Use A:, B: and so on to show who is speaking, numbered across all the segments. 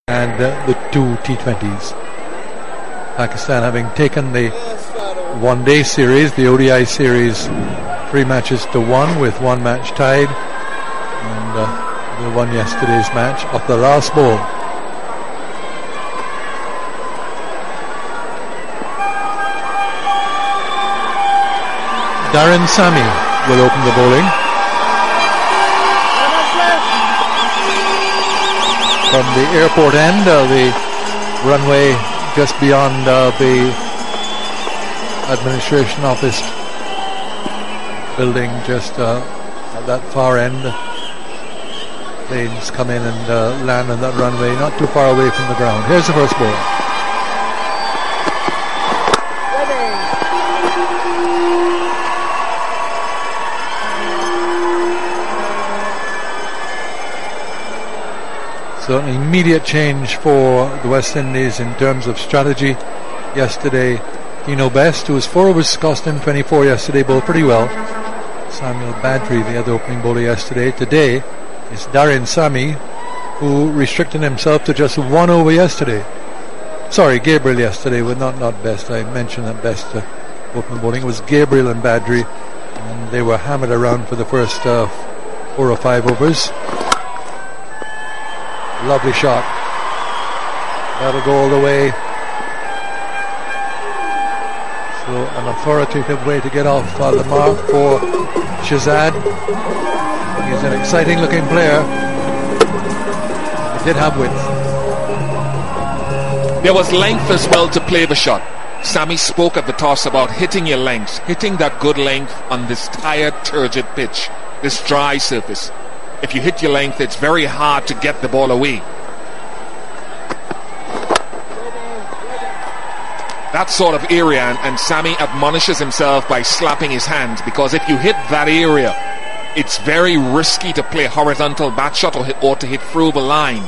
A: and the two T20s. Pakistan having taken the one-day series, the ODI series, 3 matches to 1 with 1 match tied, and they won yesterday's match off the last ball. Darren Sami will open the bowling. From the airport end, the runway just beyond the administration office building, just at that far end, planes come in and land on that runway, not too far away from the ground. Here's the first ball. So an immediate change for the West Indies in terms of strategy. Yesterday, Tino Best, who was 4 overs, cost him 24 yesterday, bowled pretty well. Samuel Badri, the other opening bowler yesterday. Today, it's Darren Sami, who restricted himself to just 1 over yesterday. Sorry, Gabriel yesterday, was not Best. I mentioned that Best opening bowling. It was Gabriel and Badri, and they were hammered around for the first 4 or 5 overs. Lovely shot. That'll go all the way. So an authoritative way to get off the mark for Shazad. He's an exciting looking player. He did have width.
B: There was length as well to play the shot. Sami spoke at the toss about hitting your length, hitting that good length on this tired, turgid pitch, this dry surface. If you hit your length, it's very hard to get the ball away. That sort of area, and Sami admonishes himself by slapping his hands, because if you hit that area, it's very risky to play horizontal bat shot or to hit through the line.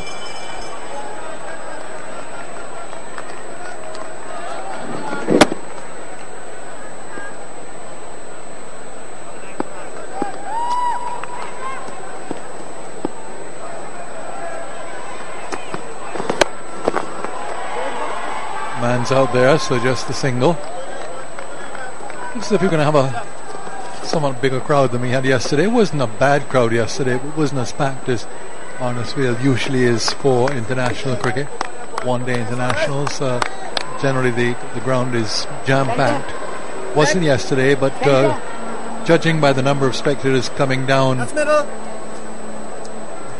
A: Man's out there, so just the single. Looks as if you're going to have a somewhat bigger crowd than we had yesterday. It wasn't a bad crowd yesterday, but it wasn't as packed as Arnasfield usually is for international cricket. One-day internationals, generally the ground is jam-packed. Wasn't yesterday, but judging by the number of spectators coming down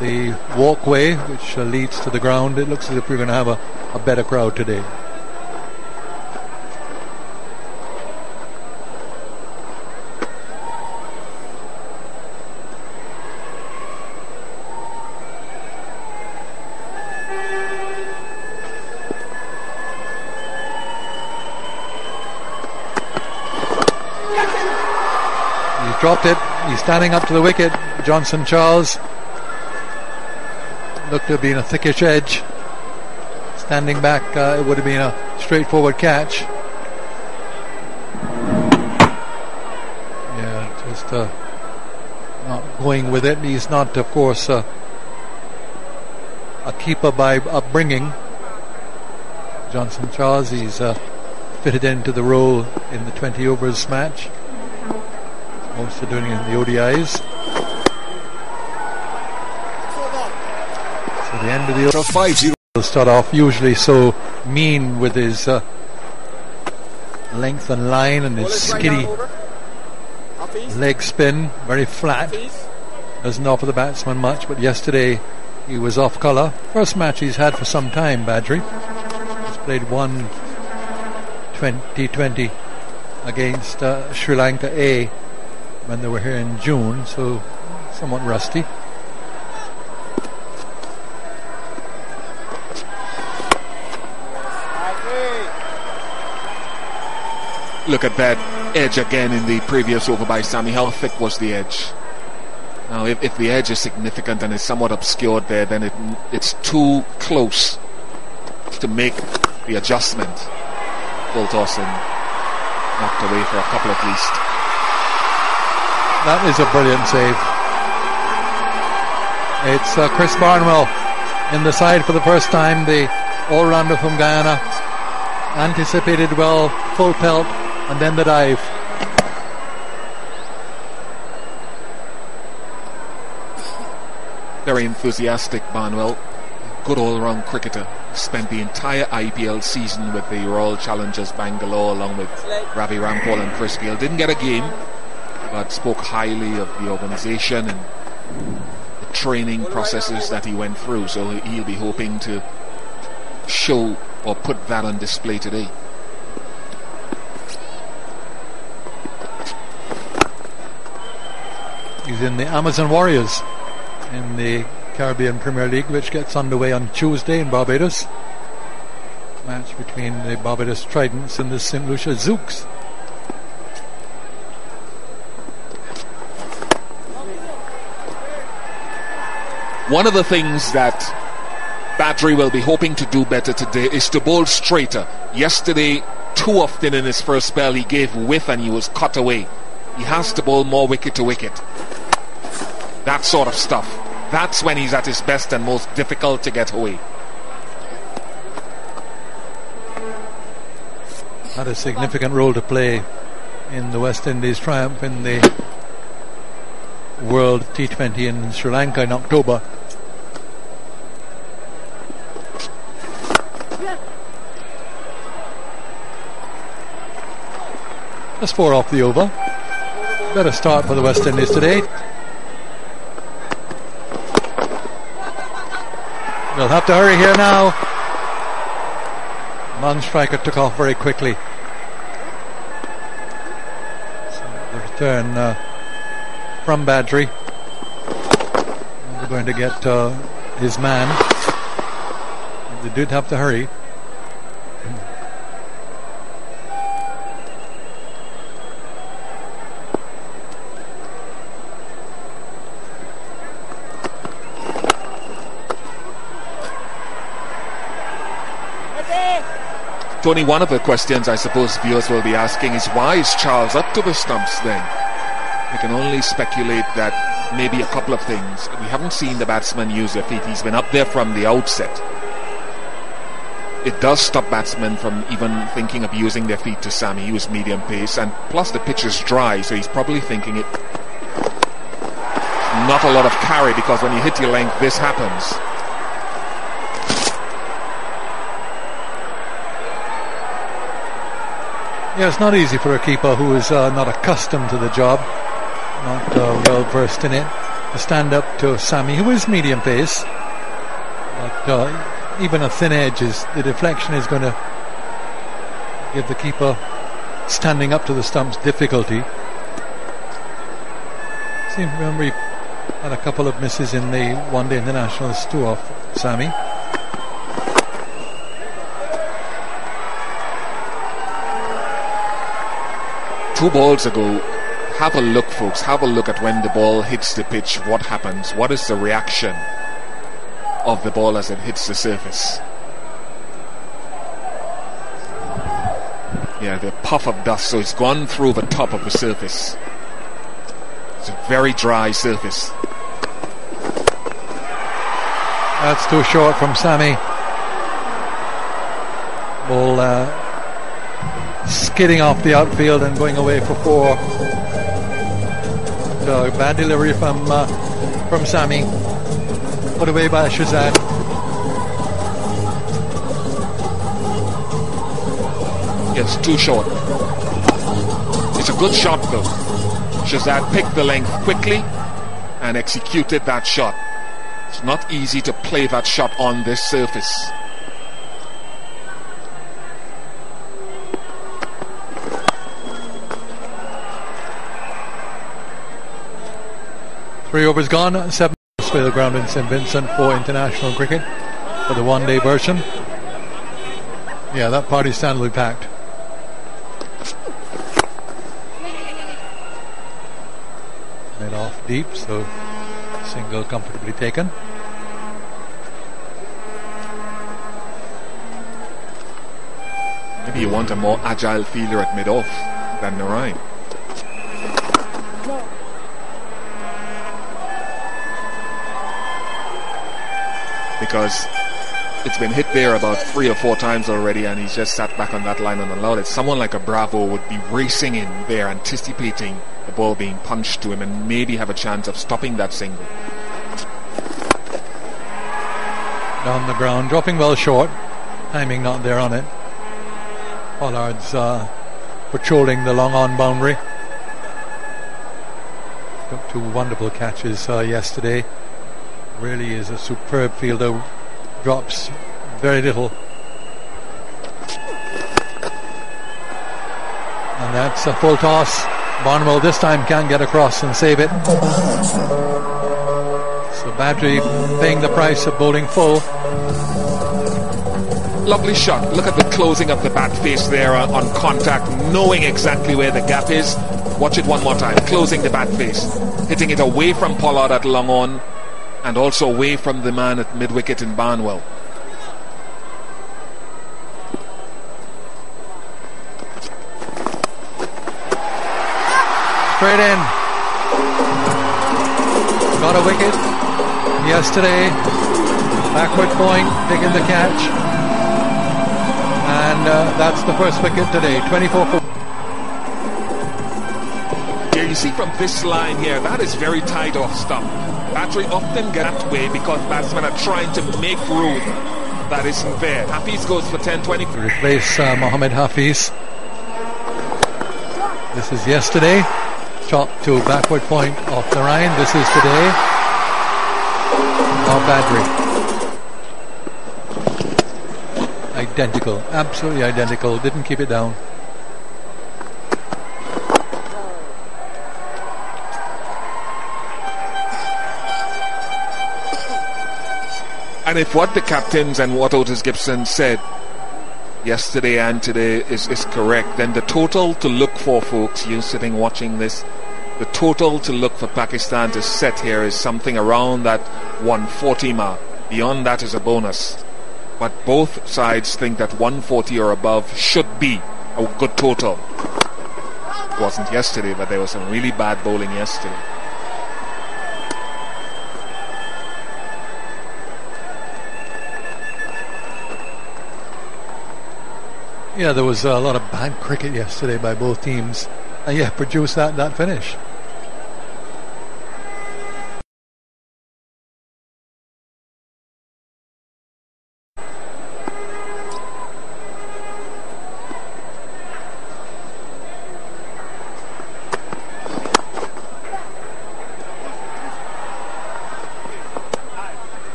A: the walkway, which leads to the ground, it looks as if we're going to have a better crowd today. Dropped it. He's standing up to the wicket. Johnson Charles looked to have been a thickish edge. Standing back, it would have been a straightforward catch. Yeah, just not going with it. He's not, of course, a keeper by upbringing. Johnson Charles, he's fitted into the role in the 20 overs match. Also doing it in the ODIs. So the end of the over 5-0 will start off usually so mean with his length and line and his skiddy leg spin, very flat. Doesn't offer the batsman much, but yesterday he was off colour. First match he's had for some time, Badri. He's played one T20 against Sri Lanka A when they were here in June, so somewhat rusty.
B: Look at that edge again in the previous over by Sami. How thick was the edge? Now, if the edge is significant and is somewhat obscured there, then it's too close to make the adjustment. Full toss and knocked away for a couple at least.
A: That is a brilliant save. It's Chris Barnwell in the side for the first time. The all-rounder from Guyana anticipated well, full pelt, and then the dive.
B: Very enthusiastic, Barnwell. Good all-round cricketer. Spent the entire IPL season with the Royal Challengers Bangalore along with Ravi Rampal and Chris Gale. Didn't get a game, but spoke highly of the organisation and the training processes that he went through. So he'll be hoping to show or put that on display today.
A: He's in the Amazon Warriors in the Caribbean Premier League, which gets underway on Tuesday in Barbados. Match between the Barbados Tridents and the St. Lucia Zooks.
B: One of the things that Badri will be hoping to do better today is to bowl straighter. Yesterday, too often in his first spell, he gave whiff and he was cut away. He has to bowl more wicket to wicket. That sort of stuff. That's when he's at his best and most difficult to get away.
A: Had a significant role to play in the West Indies triumph in the World T20 in Sri Lanka in October. Just 4 off the over. Better start for the West Indies today. We'll have to hurry here now. Non-striker took off very quickly. So the return from Badri. They're going to get his man. They did have to hurry.
B: Tony, one of the questions I suppose viewers will be asking is, why is Charles up to the stumps then? We can only speculate that maybe a couple of things. We haven't seen the batsman use their feet. He's been up there from the outset. It does stop batsmen from even thinking of using their feet to Sammy. He was medium pace, and plus the pitch is dry, so he's probably thinking it. Not a lot of carry, because when you hit your length, this happens.
A: Yeah, it's not easy for a keeper who is not accustomed to the job, not well versed in it, to stand up to Sammy, who is medium pace. But even a thin edge, the deflection is going to give the keeper standing up to the stumps difficulty. I remember he had a couple of misses in the one-day internationals too off Sammy.
B: Two balls ago, have a look, folks. Have a look at when the ball hits the pitch. What happens? What is the reaction of the ball as it hits the surface? Yeah, the puff of dust. So it's gone through the top of the surface. It's a very dry surface.
A: That's too short from Sammy. Ball skidding off the outfield and going away for 4. So bad delivery from Sammy. Put away by Shazad.
B: It's too short. It's a good shot though. Shazad picked the length quickly and executed that shot. It's not easy to play that shot on this surface.
A: Three overs gone, 7 for the ground in St. Vincent for international cricket for the one-day version. Yeah, that party stand will be packed. Made off deep, so single comfortably taken.
B: Maybe you want a more agile fielder at mid-off than Narayan. The because it's been hit there about 3 or 4 times already, and he's just sat back on that line and allowed it. Someone like a Bravo would be racing in there, anticipating the ball being punched to him, and maybe have a chance of stopping that single.
A: Down the ground, dropping well short. Timing not there on it. Pollard's patrolling the long on boundary. Took 2 wonderful catches yesterday. Really is a superb fielder. Drops very little. And that's a full toss. Barnwell this time can't get across and save it. So Badri paying the price of bowling full.
B: Lovely shot. Look at the closing of the bat face there on contact, knowing exactly where the gap is. Watch it one more time. Closing the bat face. Hitting it away from Pollard at long on, and also away from the man at mid-wicket in Barnwell.
A: Straight in. Got a wicket yesterday. Backward point, taking the catch. And that's the first wicket today. 24 for...
B: Yeah, you see from this line here, that is very tight off stump. Battery often get that way because batsmen are trying to make room that isn't there. Hafiz goes for 10-20.
A: To replace Mohammed Hafiz. This is yesterday. Chop to backward point off the line. This is today. Of Badri. Identical. Absolutely identical. Didn't keep it down.
B: And if what the captains and what Otis Gibson said yesterday and today is correct, then the total to look for, folks, you sitting watching this, the total to look for Pakistan to set here is something around that 140 mark. Beyond that is a bonus. But both sides think that 140 or above should be a good total. It wasn't yesterday, but there was some really bad bowling yesterday.
A: Yeah, there was a lot of bad cricket yesterday by both teams. And yeah, produced that finish.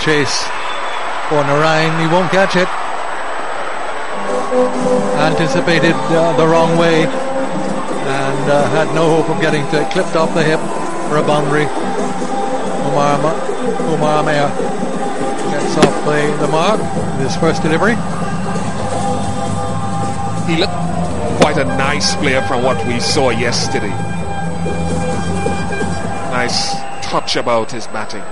A: Chase for Narayan, he won't catch it. Anticipated the wrong way and had no hope of getting to it. Clipped off the hip for a boundary. Umar Amir gets off the mark with his first delivery.
B: He looked quite a nice player from what we saw yesterday. Nice touch about his batting.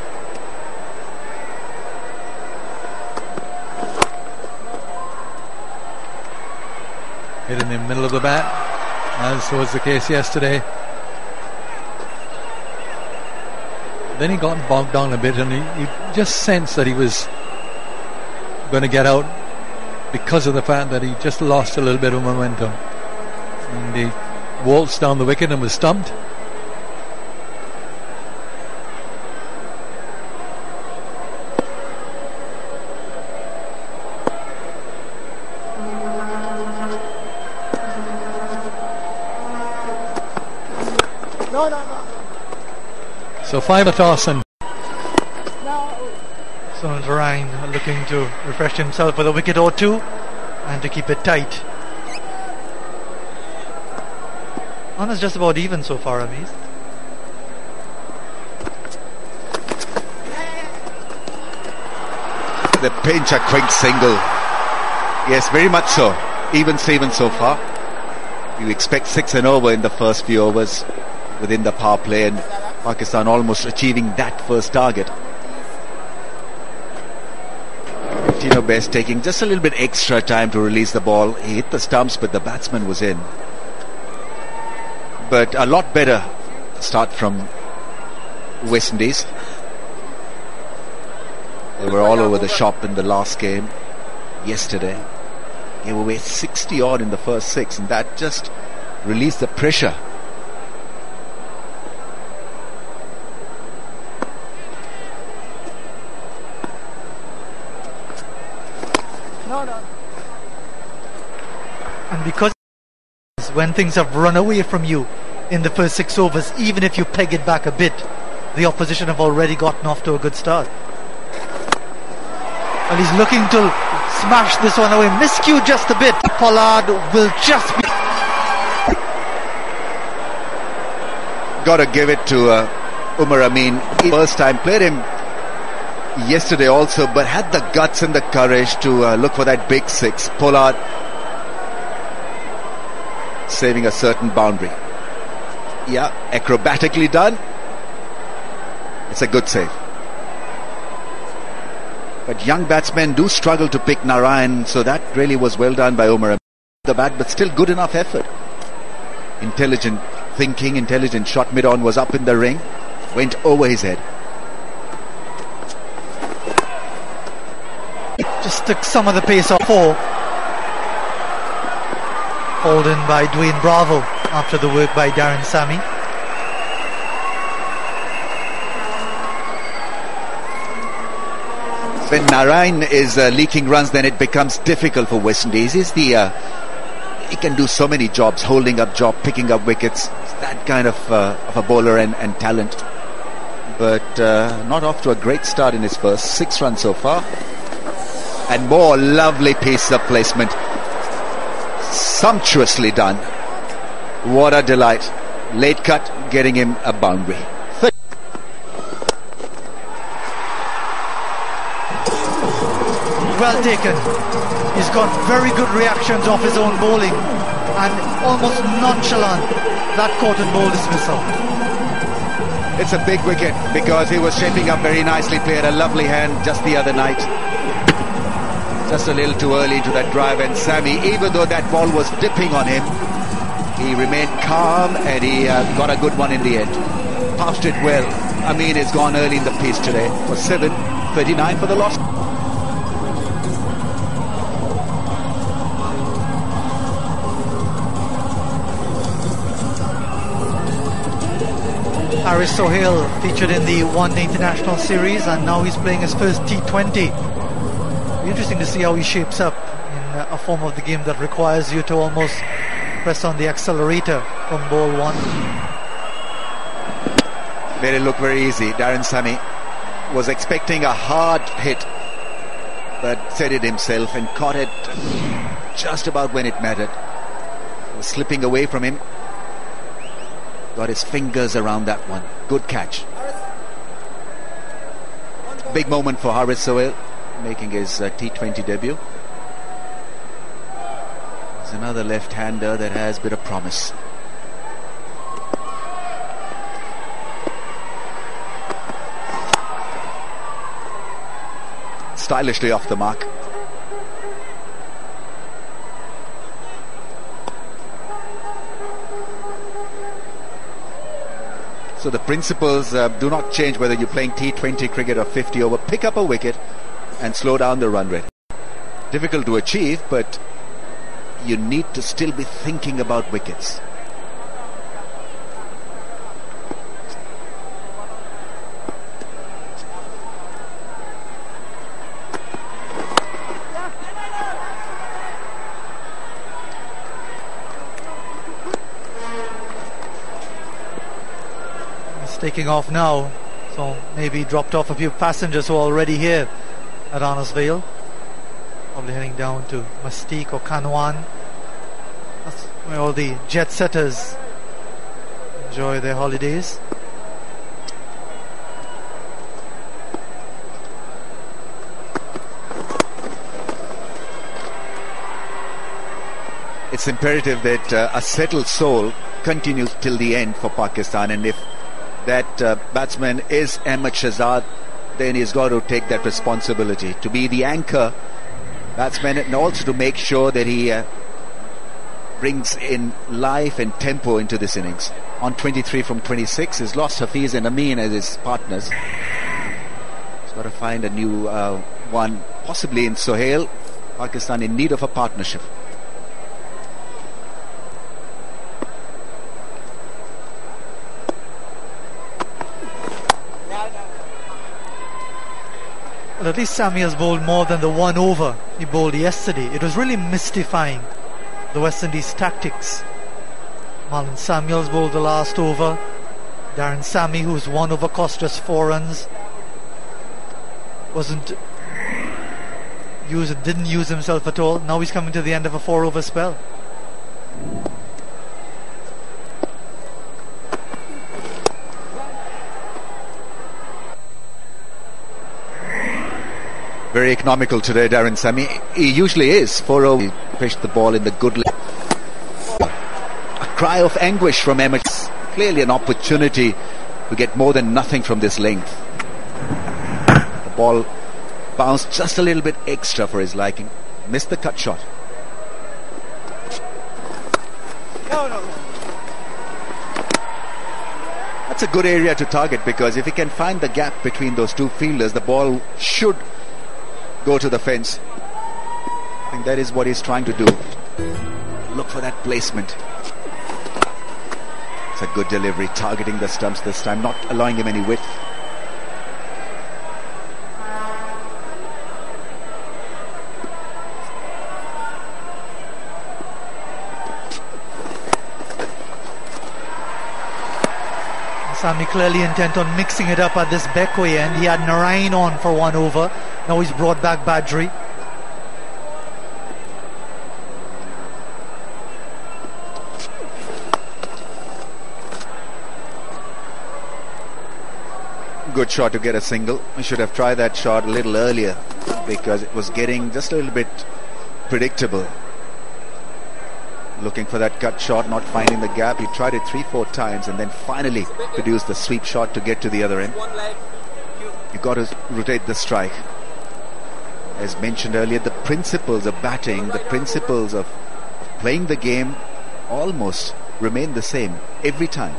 A: Hit in the middle of the bat, as was the case yesterday. Then he got bogged down a bit, and he just sensed that he was going to get out because of the fact that he just lost a little bit of momentum. And he waltzed down the wicket and was stumped. So 5 a toss and
C: so Ryan looking to refresh himself with a wicket or two and to keep it tight. On is just about even so far, Amiz.
D: The pinch a quick single. Yes, very much so. Even Steven so far. You expect 6 and over in the first few overs. within the power play, and Pakistan almost achieving that first target. Best taking just a little bit extra time to release the ball. He hit the stumps, but the batsman was in. But a lot better start from West Indies. They were all over the shop in the last game yesterday. Gave away 60 odd in the first 6, and that just released the pressure.
C: And because when things have run away from you in the first 6 overs, even if you peg it back a bit, the opposition have already gotten off to a good start. And he's looking to smash this one away. Miscue just a bit. Pollard will just be...
D: Got to give it to Umar Amin. First time, played him yesterday also, but had the guts and the courage to look for that big 6. Pollard saving a certain boundary. Yeah, acrobatically done. It's a good save. But young batsmen do struggle to pick Narayan, so that really was well done by Umar. The bat, but still good enough effort. Intelligent thinking, intelligent shot. Mid-on was up in the ring, went over his head.
C: Just took some of the pace off 4. Hauled in by Dwayne Bravo after the work by Darren Sammy.
D: When Narayan is leaking runs, then it becomes difficult for West Indies. He can do so many jobs, holding up job, picking up wickets. It's that kind of a bowler and talent. But not off to a great start in his first 6 runs so far. And more lovely piece of placement. Sumptuously done. What a delight. Late cut, getting him a boundary.
C: Well taken. He's got very good reactions off his own bowling and almost nonchalant that caught and bowl dismissal.
D: It's a big wicket because he was shaping up very nicely. Played a lovely hand just the other night. Just a little too early to that drive, and Sammy, even though that ball was dipping on him, he remained calm and he got a good one in the end. Passed it well. Amin is gone early in the piece today for 7.39 for the loss.
C: Haris Sohail featured in the One Day International Series, and now he's playing his first T20. Be interesting to see how he shapes up in a form of the game that requires you to almost press on the accelerator from ball 1.
D: Made it look very easy. Darren Sammy was expecting a hard hit, but said it himself and caught it just about when it mattered. It was slipping away from him. Got his fingers around that one. Good catch. Big moment for Haris Sohail, making his T20 debut. There's another left-hander that has a bit of promise. Stylishly off the mark. So the principles do not change whether you're playing T20 cricket or 50 over. Pick up a wicket and slow down the run rate. Difficult to achieve, but you need to still be thinking about wickets.
C: Taking off now, so maybe dropped off a few passengers who are already here at Arnosvale, probably heading down to Mustique or Kanwan. That's where all the jet setters enjoy their holidays.
D: it's imperative that a settled soul continues till the end for Pakistan, and if that batsman is Ahmed Shahzad, then he's got to take that responsibility to be the anchor batsman, and also to make sure that he brings in life and tempo into this innings. On 23 from 26, he's lost Hafiz and Amin as his partners. He's got to find a new one, possibly in Sohail. Pakistan in need of a partnership.
C: Well, at least Sami has bowled more than the one over he bowled yesterday. It was really mystifying, the West Indies tactics. Marlon Samuels bowled the last over. Darren Sammy, whose one over cost just 4 runs, didn't use himself at all. Now he's coming to the end of a 4 over spell.
D: Very economical today, Darren Sammy. He usually is. 4 over. He pitched the ball in the good length. A cry of anguish from Emmett. Clearly an opportunity to get more than nothing from this length. The ball bounced just a little bit extra for his liking. Missed the cut shot. No. That's a good area to target, because if he can find the gap between those two fielders, the ball should go to the fence. I think that is what he's trying to do. Look for that placement. It's a good delivery, targeting the stumps this time, not allowing him any width.
C: Sami clearly intent on mixing it up at this Beckway end. He had Narayan on for 1 over. Now he's brought back Badri.
D: Good shot to get a single. We should have tried that shot a little earlier, because it was getting just a little bit predictable. Looking for that cut shot, not finding the gap. He tried it 3-4 times and then finally produced the sweep shot to get to the other end. You've got to rotate the strike. As mentioned earlier, the principles of batting, the principles of playing the game almost remain the same every time.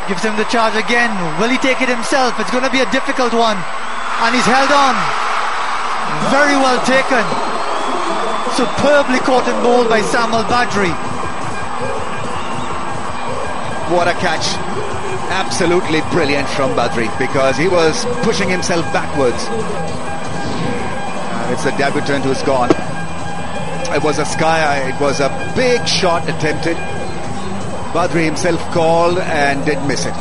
C: Gives him the charge again. Will he take it himself? It's going to be a difficult one. And he's held on. Very well taken. Superbly caught and bowled by Samuel Badri.
D: What a catch. Absolutely brilliant from Badri, because he was pushing himself backwards. It's the debutant who's gone. It was a sky. It was a big shot attempted. Badri himself called and did miss it.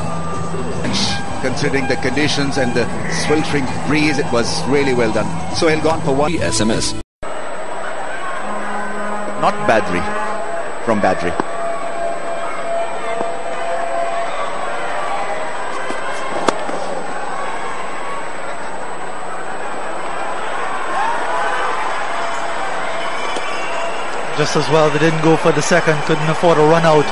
D: Considering the conditions and the sweltering breeze, it was really well done. So he'll gone for 1 SMS. Not Badri, from Badri.
C: Just as well they didn't go for the second. Couldn't afford a run out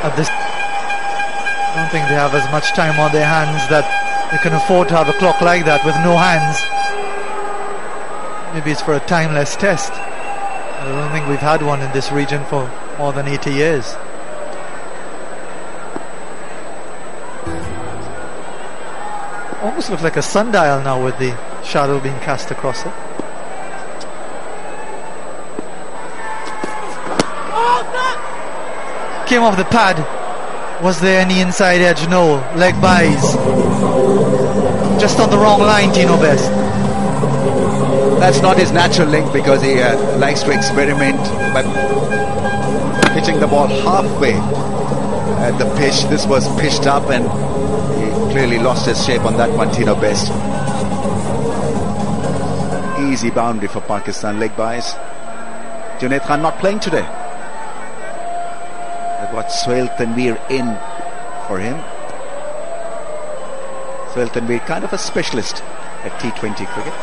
C: at this. I don't think they have as much time on their hands that they can afford to have a clock like that with no hands. Maybe it's for a timeless test. I don't think we've had one in this region for more than 80 years. Almost looks like a sundial now with the shadow being cast across it. Came off the pad. Was there any inside edge? No. Leg buys. Just on the wrong line, Tino Best.
D: That's not his natural link, because he likes to experiment by pitching the ball halfway at the pitch. This was pitched up and he clearly lost his shape on that one, Tino Best. Easy boundary for Pakistan. Leg buys. Junaid Khan not playing today. They've got Sohail Tanveer in for him. Sultan Weed, kind of a specialist at T20 cricket.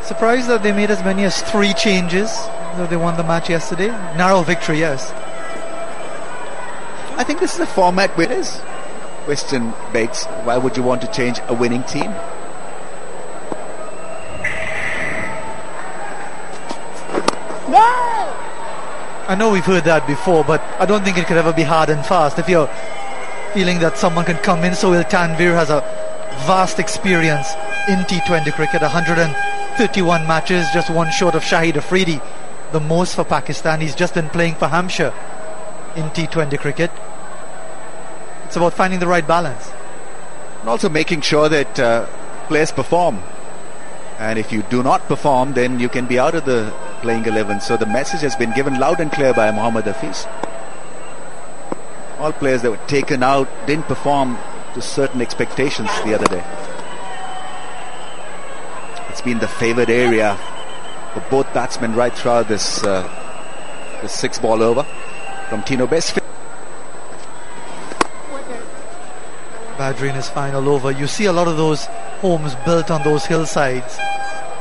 C: Surprised that they made as many as 3 changes, though they won the match yesterday. Narrow victory, yes.
D: I think this is a format where it is. Question begs, why would you want to change a winning team?
C: I know we've heard that before, but I don't think it could ever be hard and fast. If you're feeling that someone can come in, Sohail Tanvir has a vast experience in T20 cricket, 131 matches, just one short of Shahid Afridi, the most for Pakistan. He's just been playing for Hampshire in T20 cricket. It's about finding the right balance.
D: And also making sure that players perform. And if you do not perform, then you can be out of the playing 11. So the message has been given loud and clear by Mohammad Hafiz. All players that were taken out didn't perform to certain expectations the other day. It's been the favoured area for both batsmen right throughout this 6-ball over from Tino Best.
C: Badri in his final over. You see a lot of those homes built on those hillsides,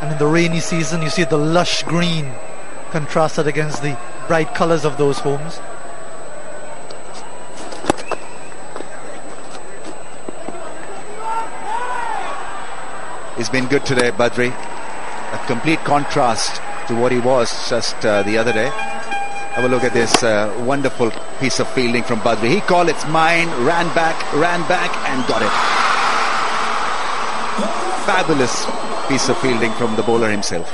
C: and in the rainy season you see the lush green contrasted against the bright colours of those homes.
D: He's been good today, Badri. A complete contrast to what he was just the other day. Have a look at this wonderful piece of fielding from Badri. He called it's mine, ran back and got it. Fabulous piece of fielding from the bowler himself.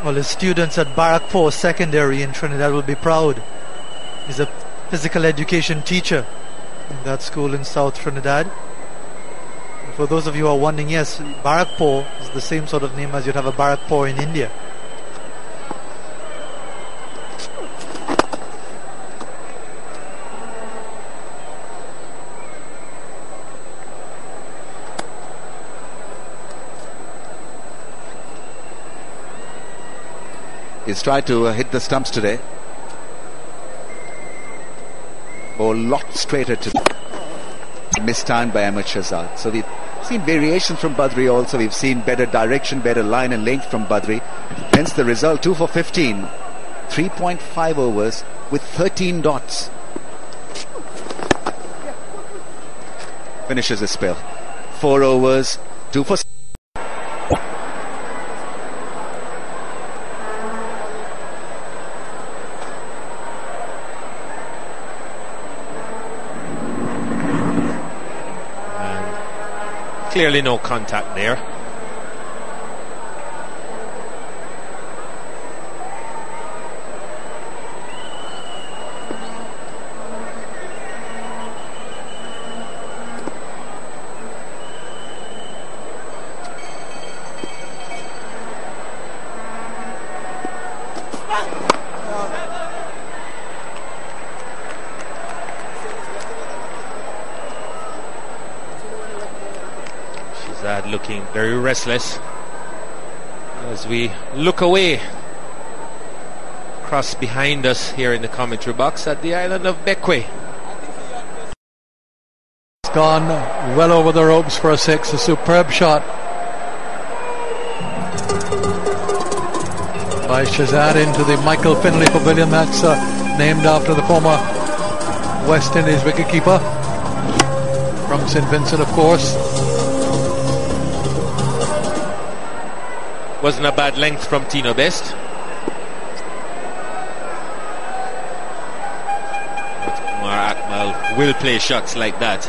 C: Well, his students at Barakpur Secondary in Trinidad will be proud. He's a physical education teacher in that school in South Trinidad. And for those of you who are wondering, yes, Barakpur is the same sort of name as you'd have a Barakpur in India.
D: He's tried to hit the stumps today. Or lot straighter to mistimed by Ahmed Shahzad. So we've seen variations from Badri also. We've seen better direction, better line and length from Badri. Hence the result, 2 for 15. 3.5 overs with 13 dots. Finishes his spell. 4 overs, 2 for 6.
E: Clearly no contact there. Looking very restless as we look away across behind us here in the commentary box at the island of Bequia.
A: It's gone well over the ropes for a 6. A superb shot by Shahzad into the Michael Finlay Pavilion. That's named after the former West Indies wicketkeeper from St Vincent, of course.
E: Wasn't a bad length from Tino Best. But Kumar Akmal will play shots like that.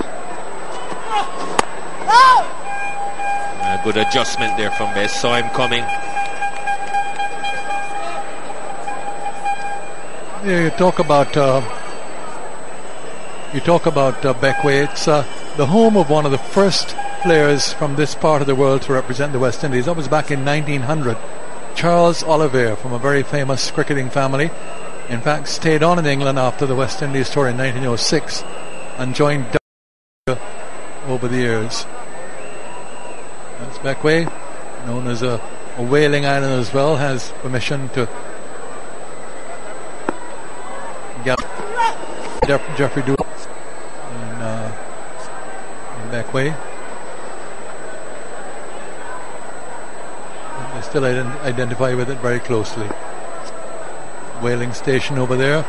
E: A good adjustment there from Best. Saw him coming.
A: Yeah, you talk about Bequia. It's the home of one of the first players from this part of the world to represent the West Indies. That was back in 1900. Charles Oliver, from a very famous cricketing family. In fact, stayed on in England after the West Indies tour in 1906 and joined over the years. That's Bequia, known as a Whaling Island as well has permission to get Jeffrey Dewey in Beckway. They still identify with it very closely. Whaling station over there.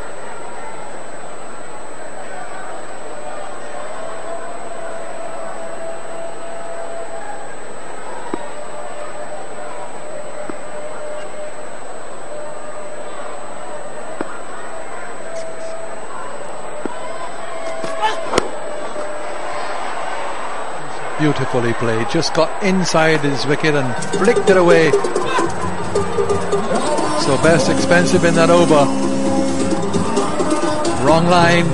A: Beautifully played, just got inside his wicket and flicked it away. So Best expensive in that over. Wrong line.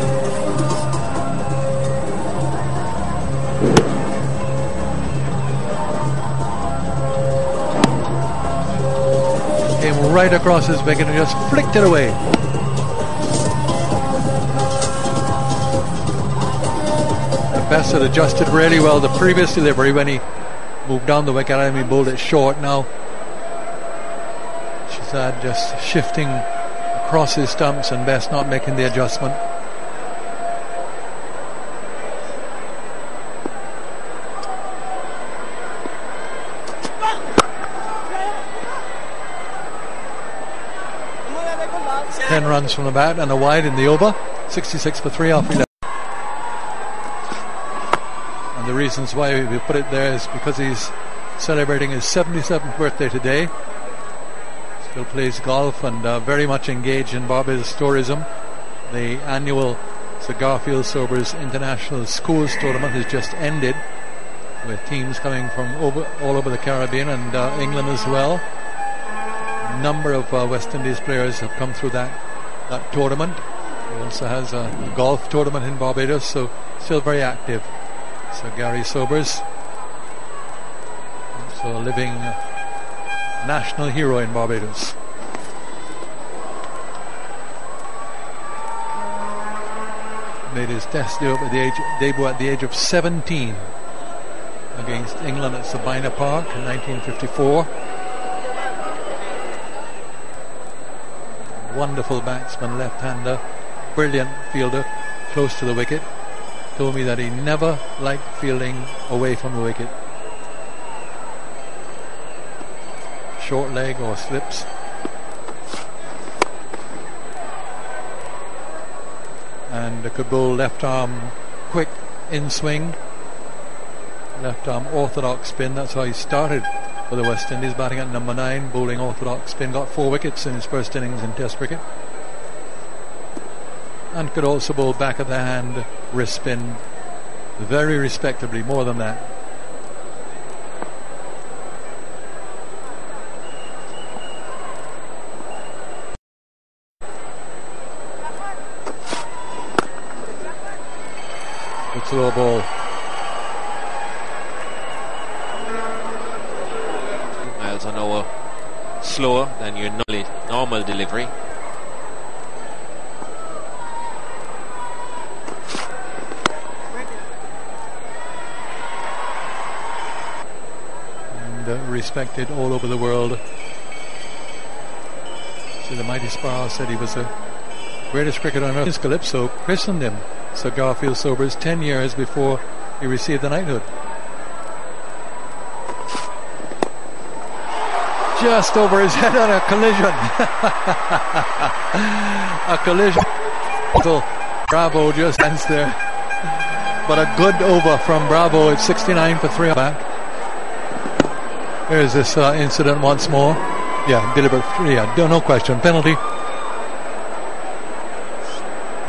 A: Came right across his wicket and just flicked it away. Best had adjusted really well the previous delivery when he moved down the wicket and he bowled it short. Now Shazad just shifting across his stumps and Best not making the adjustment. Ten runs from the bat and a wide in the over. 66 for 3 off 11. The reasons why we put it there is because he's celebrating his 77th birthday today. Still plays golf and very much engaged in Barbados tourism. The annual Sir Garfield Sobers International Schools Tournament has just ended, with teams coming from all over the Caribbean and England as well. A number of West Indies players have come through that tournament. He also has a golf tournament in Barbados, so still very active. So Gary Sobers, also a living national hero in Barbados. Made his test debut at the age of 17 against England at Sabina Park in 1954. Wonderful batsman, left-hander, brilliant fielder, close to the wicket. Told me that he never liked fielding away from the wicket. Short leg or slips. And could bowl left arm quick in swing. Left arm orthodox spin. That's how he started for the West Indies, batting at number 9, bowling orthodox spin. Got 4 wickets in his first innings in Test cricket. And could also bowl back of the hand wrist spin very respectably, more than that. Good slow ball.
E: Miles an hour slower than your normal delivery.
A: Respected all over the world. So the mighty Sparrow said he was the greatest cricketer on earth. His Calypso christened him Sir Garfield Sobers 10 years before he received the knighthood. Just over his head on a collision. A collision. So Bravo just ends there. But a good over from Bravo. It's 69 for 3 back. Here's this incident once more. Yeah, deliberate. Yeah, no question. Penalty.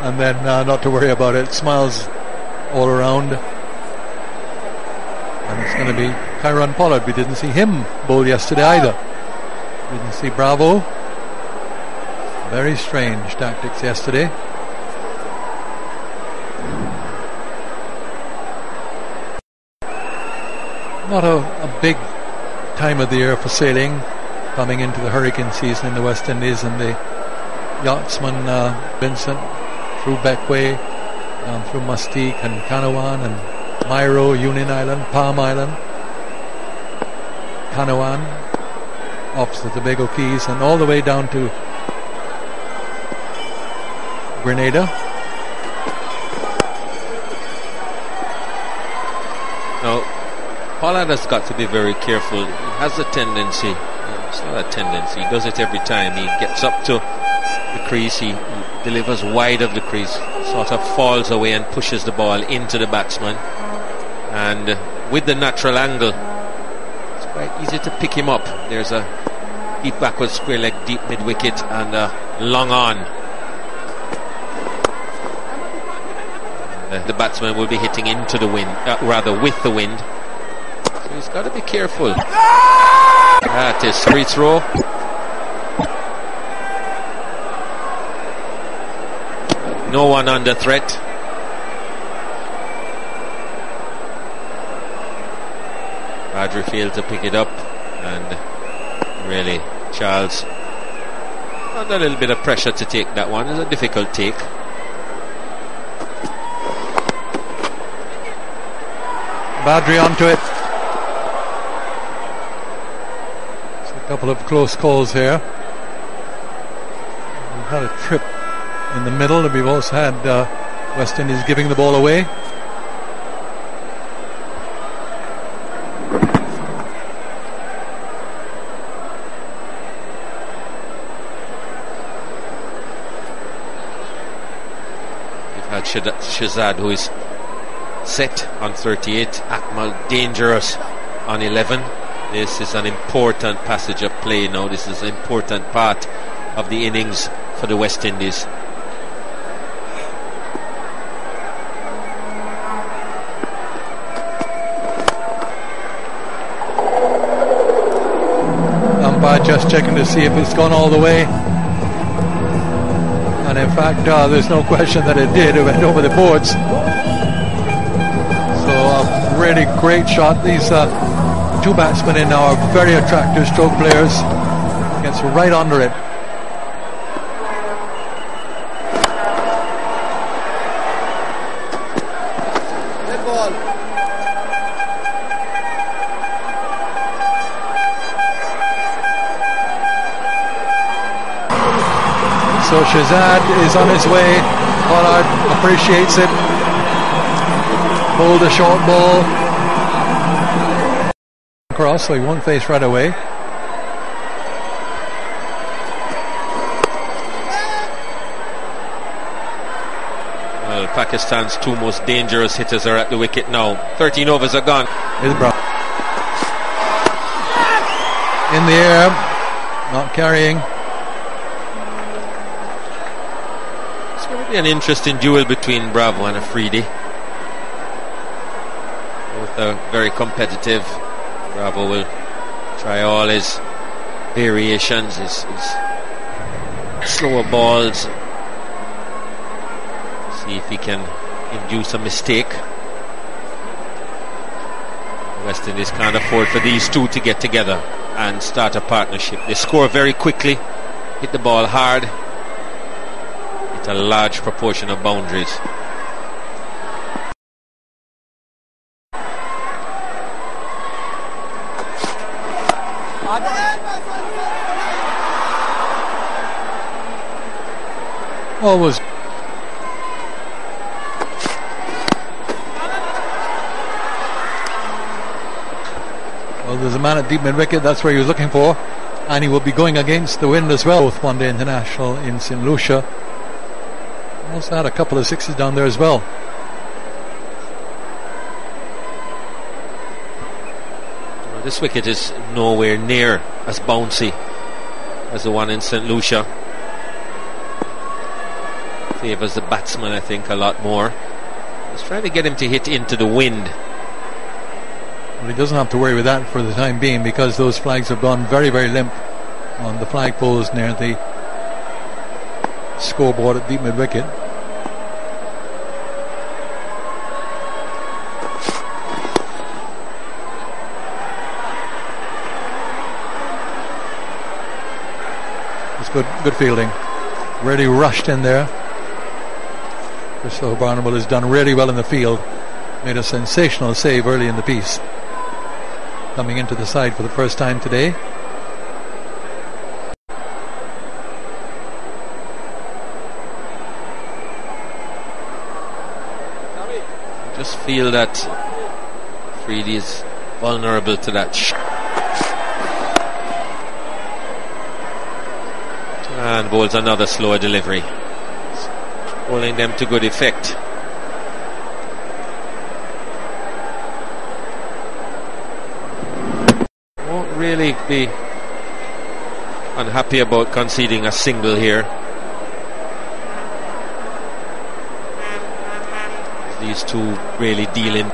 A: And then not to worry about it. Smiles all around. And it's going to be Kyron Pollard. We didn't see him bowl yesterday either. We didn't see Bravo. Very strange tactics yesterday. Not a big time of the year for sailing, coming into the hurricane season in the West Indies, and the yachtsman Vincent through Beckway, through Mustique and Canouan and Myro, Union Island, Palm Island, Canouan, off the Tobago Keys and all the way down to Grenada.
E: Now, Pollard has got to be very careful. He has a tendency, it's not a tendency, he does it every time. He gets up to the crease, he delivers wide of the crease, sort of falls away and pushes the ball into the batsman. And with the natural angle, it's quite easy to pick him up. There's a deep backward square leg, deep mid wicket, and long on. The batsman will be hitting into the wind, rather with the wind. So he's got to be careful. That is free throw. No one under threat. Badri failed to pick it up, and really Charles under a little bit of pressure to take that one. It's a difficult take.
A: Badri onto it. It's a couple of close calls here. We've had a trip in the middle, and we've also had West Indies giving the ball away.
E: We've had Shazad, who is set on 38, Akmal dangerous on 11. This is an important passage of play now. This is an important part of the innings for the West Indies.
A: Umpire just checking to see if it's gone all the way, and in fact there's no question that it did. It went over the boards. A really great shot. These two batsmen in now are very attractive stroke players. Gets right under it.
D: Good ball.
A: So Shazad is on his way. Pollard appreciates it. Bowled a short ball across, so he won't face right away.
E: Well, Pakistan's two most dangerous hitters are at the wicket now. 13 overs are gone.
A: Here's Brown. In the air, not carrying.
E: It's going to be an interesting duel between Bravo and Afridi. Very competitive. Bravo will try all his variations, his slower balls, see if he can induce a mistake. West Indies can't afford for these two to get together and start a partnership. They score very quickly, hit the ball hard, hit a large proportion of boundaries.
A: Always. Well, there's a man at deep mid wicket. That's where he was looking for, and he will be going against the wind as well. Both one-day international in St. Lucia. Also had a couple of sixes down there as well.
E: Well, this wicket is nowhere near as bouncy as the one in St. Lucia. Favours the batsman, I think, a lot more. He's trying to get him to hit into the wind.
A: Well, he doesn't have to worry with that for the time being, because those flags have gone very, very limp on the flag poles near the scoreboard at deep mid wicket. It's good fielding. Really rushed in there. Christopher Barnable has done really well in the field. Made a sensational save early in the piece. Coming into the side for the first time today.
E: Just feel that Freedy is vulnerable to that shot. And bowls another slower delivery. Bowling them to good effect. Won't really be unhappy about conceding a single here. These two really dealing